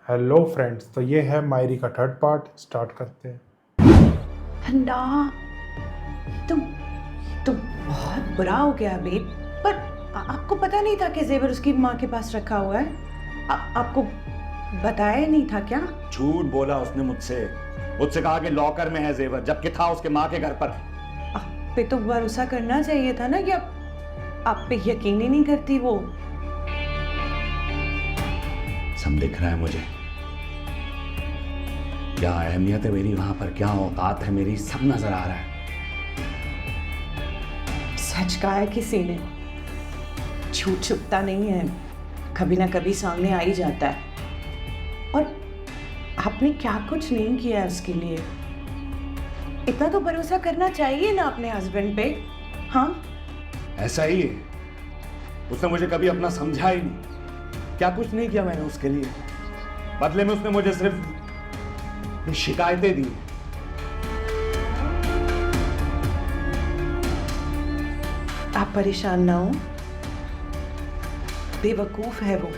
Hello friends, तो ये है मायरी का थर्ड पार्ट। स्टार्ट करते हैं। ठंडा, तुम तुम बहुत बुरा हो गया बेब। पर आपको पता नहीं था कि जेवर उसकी माँ के पास रखा हुआ है? आपको बताया नहीं था क्या? झूठ बोला उसने मुझसे। मुझसे कहा कि लॉकर में है जेवर, जबकि था उसके माँ के घर पर। आप पे तो भरोसा करना चाहिए था ना कि आप पे यकीन ही नहीं करती वो। सब दिख रहा है मुझे, क्या अहमियत है मेरी वहां पर, क्या औकात है मेरी, सब नजर आ रहा है। सच कहा है किसी ने, झूठ छुपता नहीं है, कभी ना कभी सामने आ ही जाता है। और आपने क्या कुछ नहीं किया है उसके लिए। इतना तो भरोसा करना चाहिए ना अपने हस्बैंड पे। हाँ, ऐसा ही है, उसने मुझे कभी अपना समझा ही नहीं। क्या कुछ नहीं किया मैंने उसके लिए, बदले में उसने मुझे सिर्फ ये शिकायतें दी। आप परेशान ना हो, बेवकूफ है वो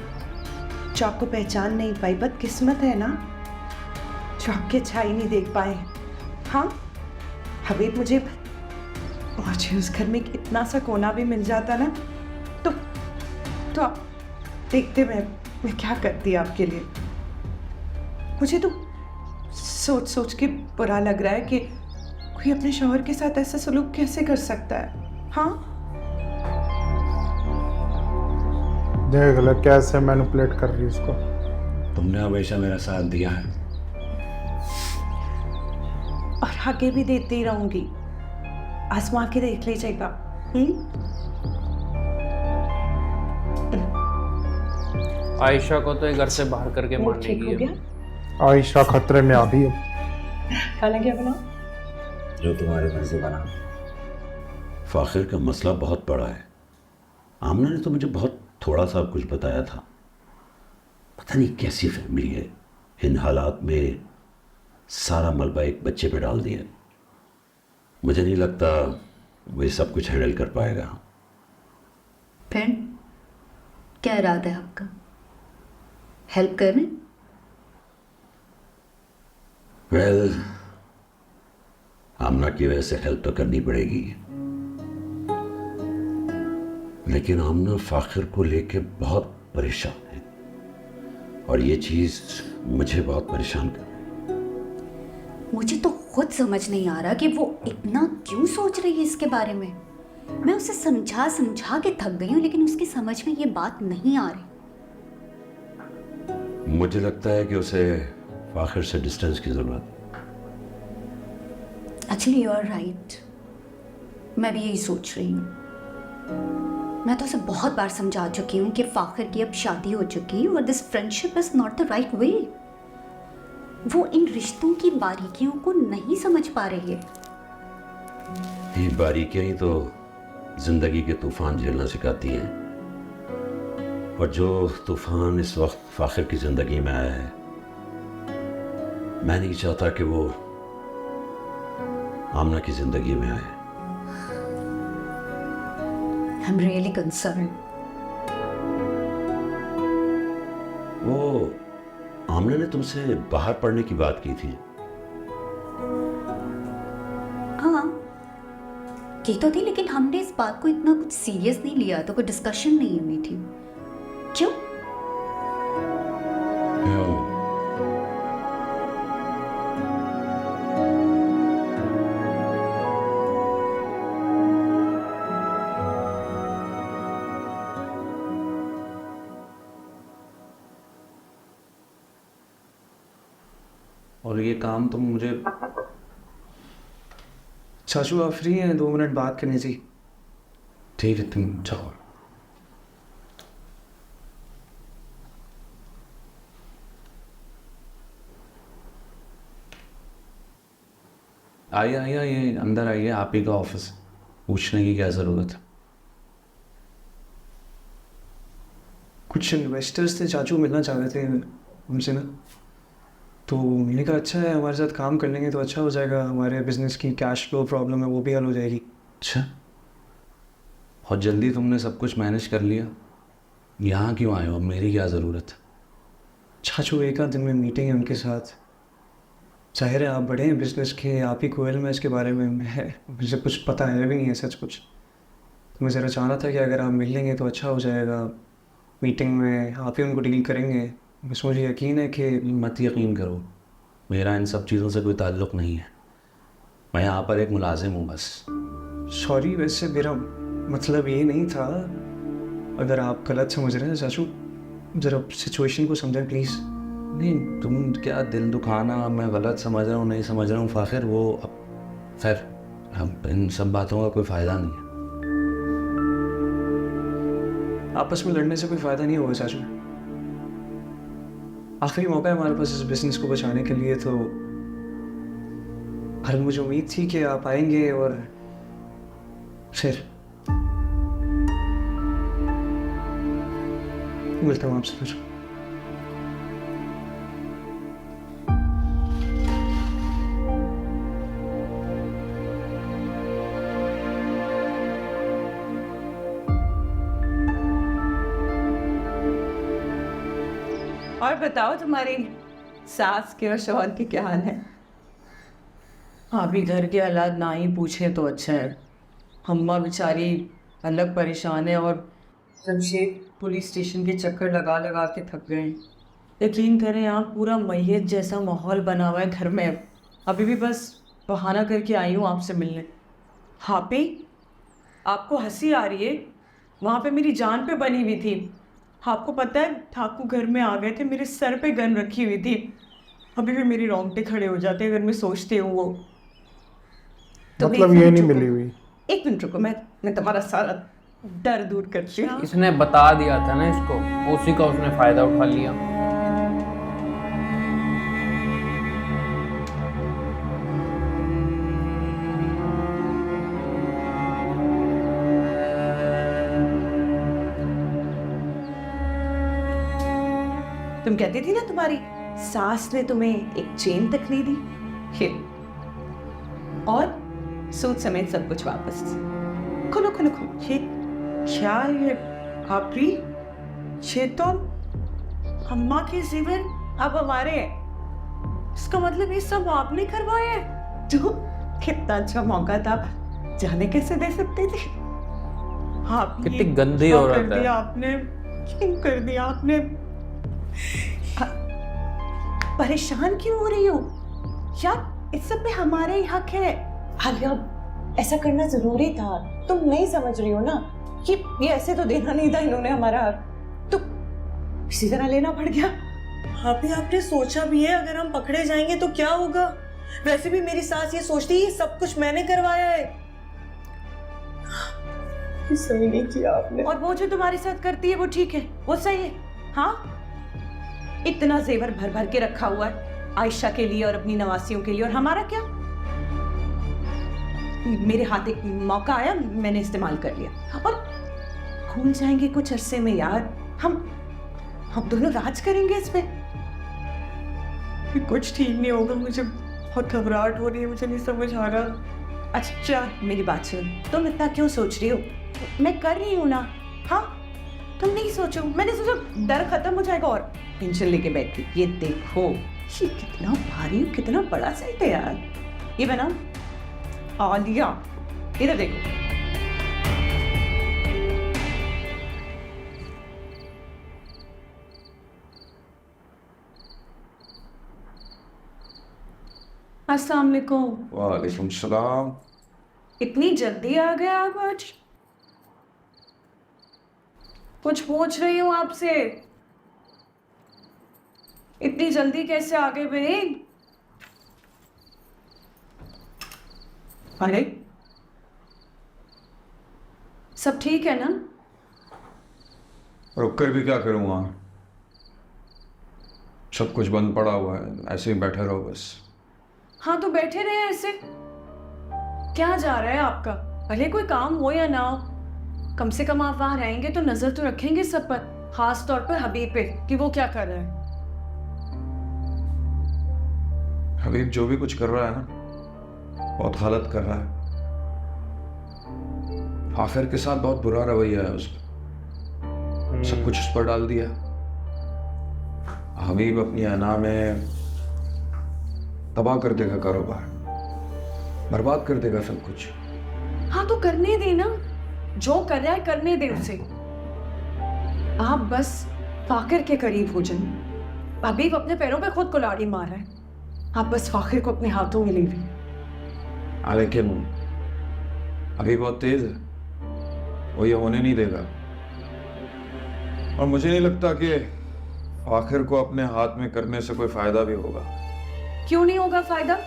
जो आपको पहचान नहीं पाई। बदकिस्मत है ना जो आपकी अच्छाई नहीं देख पाए। हाँ हबीब, मुझे उस घर में इतना सा कोना भी मिल जाता ना, तो आप देखते मैं क्या करती आपके लिए। मुझे तो सोच सोच के बुरा लग रहा है कि कोई अपने शौहर के साथ ऐसा सलूक कैसे कर सकता है। हाँ, देख ले कैसे मैनिपुलेट कर रही है उसको। तुमने हमेशा मेरा साथ दिया है। और आगे भी देती रहूंगी। आजमा के देख लीजिएगा। आयशा को तो ये घर से बाहर करके मारने ठीक की हो है। गया? आयशा खतरे में आ गई अब। खाना क्या बना? जो तुम्हारे घर से बना। फाखिर का मसला बहुत बड़ा है। आमना ने तो मुझे बहुत थोड़ा सा कुछ बताया था। पता नहीं कैसी फैमिली है, इन हालात में सारा मलबा एक बच्चे पे डाल दिया। मुझे नहीं लगता वो ये सब कुछ हैंडल कर पाएगा। फिर क्या इरादा है आपका? हेल्प करें? वेल, आमना की वजह से हेल्प तो करनी पड़ेगी, लेकिन आमना फाखिर को लेके बहुत परेशान है और ये चीज़ मुझे बहुत परेशान कर रही है। मुझे तो खुद समझ नहीं आ रहा कि वो इतना क्यों सोच रही है इसके बारे में। मैं उसे समझा समझा के थक गई हूँ, लेकिन उसकी समझ में ये बात नहीं आ रही। मुझे लगता है कि उसे फाखिर से डिस्टेंस की ज़रूरत है। एक्चुअली यू आर राइट, मैं भी यही सोच रही हूँ। मैं तो उसे बहुत बार समझा चुकी हूँ कि फाखिर की अब शादी हो चुकी है और this friendship is not the right way. वो इन रिश्तों की बारीकियों को नहीं समझ पा रही है। ये बारीकियां ही तो जिंदगी के तूफान झेलना सिखाती हैं, और जो तूफान इस वक्त फाखिर की जिंदगी में आया है, मैं नहीं चाहता कि वो आमना की जिंदगी में आए। I am really concern. वो आमना ने तुमसे बाहर पढ़ने की बात की थी। हाँ की तो थी, लेकिन हमने इस बात को इतना कुछ सीरियस नहीं लिया, तो कोई डिस्कशन नहीं हुई थी। क्यों? और ये काम तुम मुझे चाचू आप फ्री हैं 2 मिनट बात करनी थी? ठीक है, तुम जाओ। आइए आइए आइए, अंदर आइए। आप ही का ऑफिस, पूछने की क्या ज़रूरत है? कुछ इन्वेस्टर्स थे चाचू, मिलना चाह रहे थे हमसे ना, तो मैंने कहा अच्छा है, हमारे साथ काम कर लेंगे तो अच्छा हो जाएगा, हमारे बिजनेस की कैश फ्लो प्रॉब्लम है वो भी हल हो जाएगी। अच्छा, बहुत जल्दी तुमने सब कुछ मैनेज कर लिया। यहाँ क्यों आए हो? अब मेरी क्या ज़रूरत है? चाचू एक आध दिन में मीटिंग है उनके साथ। जाहिर है आप बड़े हैं बिजनेस के, आप ही को इल्म है इसके बारे में, मुझे कुछ पता है भी नहीं है सच कुछ। तो मैं ज़रा चाह रहा था कि अगर आप मिल लेंगे तो अच्छा हो जाएगा। मीटिंग में आप ही उनको डील करेंगे, बस मुझे यकीन है कि मत यकीन करो, मेरा इन सब चीज़ों से कोई ताल्लुक़ नहीं है। मैं यहाँ पर एक मुलाजिम हूँ बस। सॉरी, वैसे मेरा मतलब ये नहीं था। अगर आप गलत समझ रहे हैं चाचू, ज़रा सिचुएशन को समझें प्लीज़। नहीं, तुम क्या दिल दुखाना, मैं गलत समझ रहा हूँ नहीं समझ रहा हूँ फ़ाखिर, वो अब खैर हम इन सब बातों का कोई फ़ायदा नहीं है। आपस में लड़ने से कोई फ़ायदा नहीं होगा चाचू। आखिरी मौका है हमारे पास इस बिज़नेस को बचाने के लिए, तो हर मुझे उम्मीद थी कि आप आएंगे और फिर मिलता हूँ आपसे फिर। और बताओ तुम्हारी सास के और शौहर के क्या हाल है? अभी घर के हालात ना ही पूछे तो अच्छा है। अम्मा बेचारी अलग परेशान है और जमशेद पुलिस स्टेशन के चक्कर लगा लगा के थक गए हैं। यकीन करें यहाँ पूरा मैयत जैसा माहौल बना हुआ है घर में। अभी भी बस बहाना करके आई हूँ आपसे मिलने। हापी, आपको हंसी आ रही है? वहाँ पे मेरी जान पे बनी हुई थी। आपको पता है ठाकू घर में आ गए थे, मेरे सर पे गन रखी हुई थी। अभी भी मेरी रोंगटे खड़े हो जाते हैं अगर मैं सोचती हूँ वो। मतलब ये नहीं मिली हुई। एक मिनट रुको, मैं तुम्हारा सारा डर दूर करती हूँ। इसने बता दिया था ना इसको, उसी का उसने फायदा उठा लिया। तुम कहती थी ना तुम्हारी सास ने तुम्हें एक चेन तक नहीं दी, ये और सूट समेत सब कुछ वापस। खोलो खोलो खोलो। ये क्या है आपरी? ये तो अम्मा के जेवर अब हमारे हैं। इसका मतलब ये सब आपने करवाया है? तो कितना अच्छा मौका था, जाने कैसे दे सकते थे। आप कितनी गंदी औरत है। कर दिया आपने, क्यों कर दिया आपने? परेशान क्यों हो रही हो यार? इस सब में हमारा ही हक है। अरे अब ऐसा करना जरूरी था, तुम नहीं समझ रही हो ना। ये ऐसे तो देना नहीं था इन्होंने हमारा हक, तो इसी तरह लेना पड़ गया। अभी आपने सोचा भी है अगर हम पकड़े जाएंगे तो क्या होगा? वैसे भी मेरी सास ये सोचती है सब कुछ मैंने करवाया है। सही नहीं किया आपने। और वो जो तुम्हारे साथ करती है वो ठीक है, वो सही है? हाँ, इतना जेवर भर भर के रखा हुआ है आयशा के लिए और अपनी नवासियों के लिए, और हमारा क्या? मेरे हाथ एक मौका आया, मैंने इस्तेमाल कर लिया। और भूल जाएंगे कुछ अरसे में यार, हम दोनों राज करेंगे इस पे। कुछ ठीक नहीं होगा, मुझे बहुत घबराहट हो रही है, मुझे नहीं समझ आ रहा। अच्छा मेरी बात सुन, तुम इतना क्यों सोच रही हो? मैं कर रही हूँ ना। हाँ, तुम नहीं सोचो, मैंने सोचा डर खत्म हो जाएगा और टेंशन लेके बैठी। ये देखो, ये कितना भारी और कितना बड़ा सेट है यार। ये बना आलिया, इधर देखो। अस्सलाम वालेकुम। वालेकुम सलाम। इतनी जल्दी आ गए आप आज? कुछ पूछ रही हूँ आपसे, इतनी जल्दी कैसे आ गए भाई? अरे सब ठीक है ना? रुक कर भी क्या करूँगा, सब कुछ बंद पड़ा हुआ है, ऐसे ही बैठे रहो बस। हाँ तो बैठे रहे ऐसे, क्या जा रहा है आपका? भले कोई काम हो या ना हो, कम से कम आप वहां रहेंगे तो नजर तो रखेंगे सब पर, खास तौर पर हबीब पे कि वो क्या कर रहा है। हबीब जो भी कुछ कर रहा है ना, बहुत गलत कर रहा है। आखिर के साथ बहुत बुरा रवैया है उसका, सब कुछ उस पर डाल दिया। हबीब अपनी अना में तबाह कर देगा कारोबार, बर्बाद कर देगा सब कुछ। हाँ तो करने दे ना, जो कर रहा है करने दे उसे। आप बस फाखिर के करीब हो जाए। हबीब अपने पैरों पे खुद कुल्हाड़ी मार रहा है, आप बस फाखिर को अपने हाथों में ले लें। लेकिन अभी बहुत तेज है, वो ये होने नहीं देगा। और मुझे नहीं लगता कि आखिर को अपने हाथ में करने से कोई फायदा भी होगा। क्यों नहीं होगा फायदा?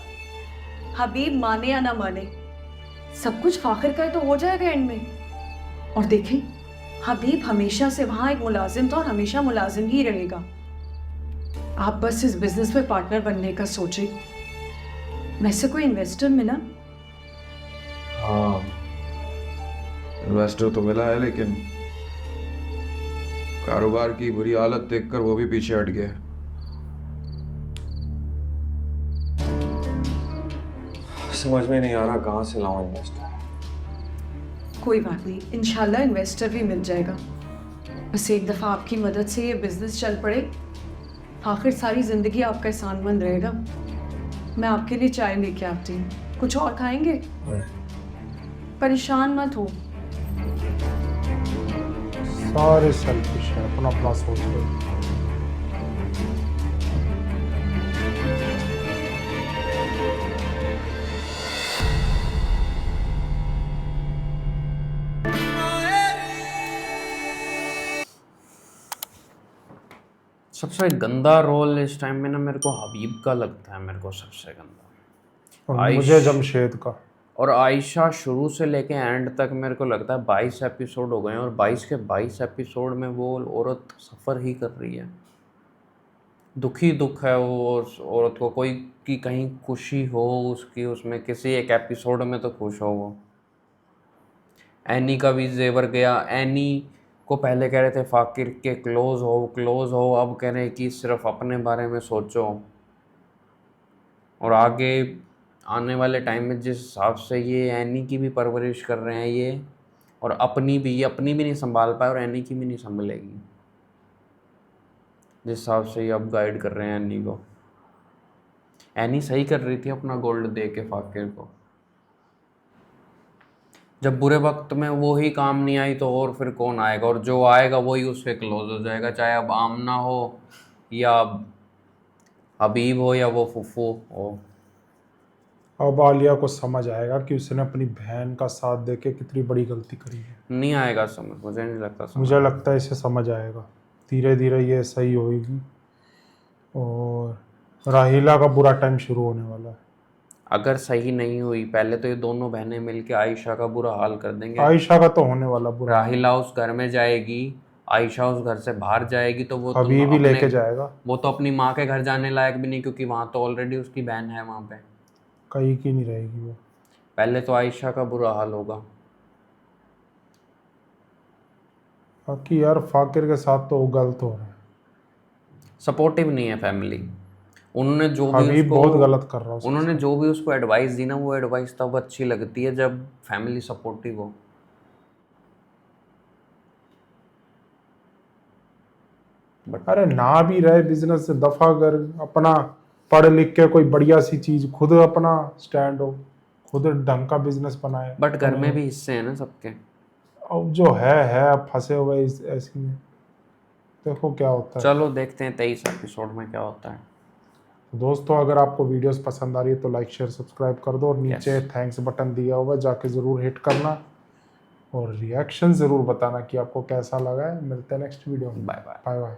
हबीब माने या ना माने, सब कुछ फाखिर का तो हो जाएगा एंड में। और देखें, हबीब हमेशा से वहां एक मुलाजिम था और हमेशा मुलाजिम ही रहेगा। आप बस इस बिजनेस में पार्टनर बनने का सोचें। वैसे कोई इन्वेस्टर मिला? हाँ, इन्वेस्टर तो मिला है, लेकिन कारोबार की बुरी हालत देखकर वो भी पीछे हट गया। समझ में नहीं आ रहा कहाँ से लाऊं इन्वेस्टर। कोई बात नहीं, इंशाल्लाह इन्वेस्टर भी मिल जाएगा। बस एक दफ़ा आपकी मदद से ये बिजनेस चल पड़े, आखिर सारी ज़िंदगी आपका एहसानमंद रहेगा। मैं आपके लिए चाय लेके आती हूँ। कुछ और खाएंगे? परेशान मत हो। सारे सेल्फिश है, अपना अपना सोच रहे हैं। सबसे गंदा रोल इस टाइम में ना मेरे को हबीब का लगता है, मेरे को सबसे गंदा। और मुझे जमशेद का। और आयशा शुरू से लेके एंड तक मेरे को लगता है 22 एपिसोड हो गए हैं, और 22 के 22 एपिसोड में वो औरत सफ़र ही कर रही है। दुखी दुख है वो उस औरत को, कोई की कहीं खुशी हो उसकी, उसमें किसी एक एपिसोड में तो खुश हो वो। एनी का भी जेवर गया। एनी को पहले कह रहे थे फाकिर के क्लोज हो, अब कह रहे हैं कि सिर्फ अपने बारे में सोचो। और आगे आने वाले टाइम में जिस हिसाब से ये एनी की भी परवरिश कर रहे हैं ये, और अपनी भी नहीं संभाल पाए और एनी की भी नहीं संभलेगी, जिस हिसाब से ये अब गाइड कर रहे हैं एनी को। एनी सही कर रही थी अपना गोल्ड दे के फाकिर को। जब बुरे वक्त में वो ही काम नहीं आई तो और फिर कौन आएगा, और जो आएगा वही उससे क्लोज हो जाएगा, चाहे अब आमना हो या हबीब हो या वो फुफू हो। अब आलिया को समझ आएगा कि उसने अपनी बहन का साथ देके कितनी बड़ी गलती करी है। नहीं आएगा समझ, मुझे नहीं लगता समझ। मुझे लगता है इसे समझ आएगा, धीरे धीरे ये सही होगी। और राहिला का बुरा टाइम शुरू होने वाला है। अगर सही नहीं हुई, पहले तो ये दोनों बहनें मिलके आयशा का बुरा हाल कर देंगे। आयशा का तो होने वाला बुरा। राहिला उस घर में जाएगी, आयशा उस घर से बाहर जाएगी, तो वो अभी भी लेके जाएगा। वो तो अपनी माँ के घर जाने लायक भी नहीं, क्योंकि वहाँ तो ऑलरेडी उसकी बहन है वहाँ पे। कहीं की नहीं रहेगी वो। पहले तो आयशा का बुरा हाल होगा। बाकी यार फाकिर के साथ तो वो गलत हो रहा है। सपोर्टिव नहीं है फैमिली। उन्होंने जो भी हबीब उसको बहुत गलत कर रहा है। उन्होंने जो भी उसको एडवाइस दी ना, वो एडवाइस तब अच्छी लगती है जब फैमिली सपोर्टिव हो। अरे ना भी रहे बिजनेस से दफा कर, अपना पढ़ लिख के कोई बढ़िया सी चीज खुद अपना स्टैंड हो, खुद ढंग का बिजनेस बनाए। बट घर में भी हिस्से हैं ना सबके। अब जो है अब फंसे हुए इस ऐसी में, देखो क्या होता है। चलो देखते हैं 23 एपिसोड में क्या होता है। दोस्तों अगर आपको वीडियोस पसंद आ रही है तो लाइक शेयर सब्सक्राइब कर दो, और नीचे थैंक्स बटन दिया हुआ जाके ज़रूर हिट करना, और रिएक्शन ज़रूर बताना कि आपको कैसा लगा है। मिलते हैं नेक्स्ट वीडियो में। Bye bye. Bye bye.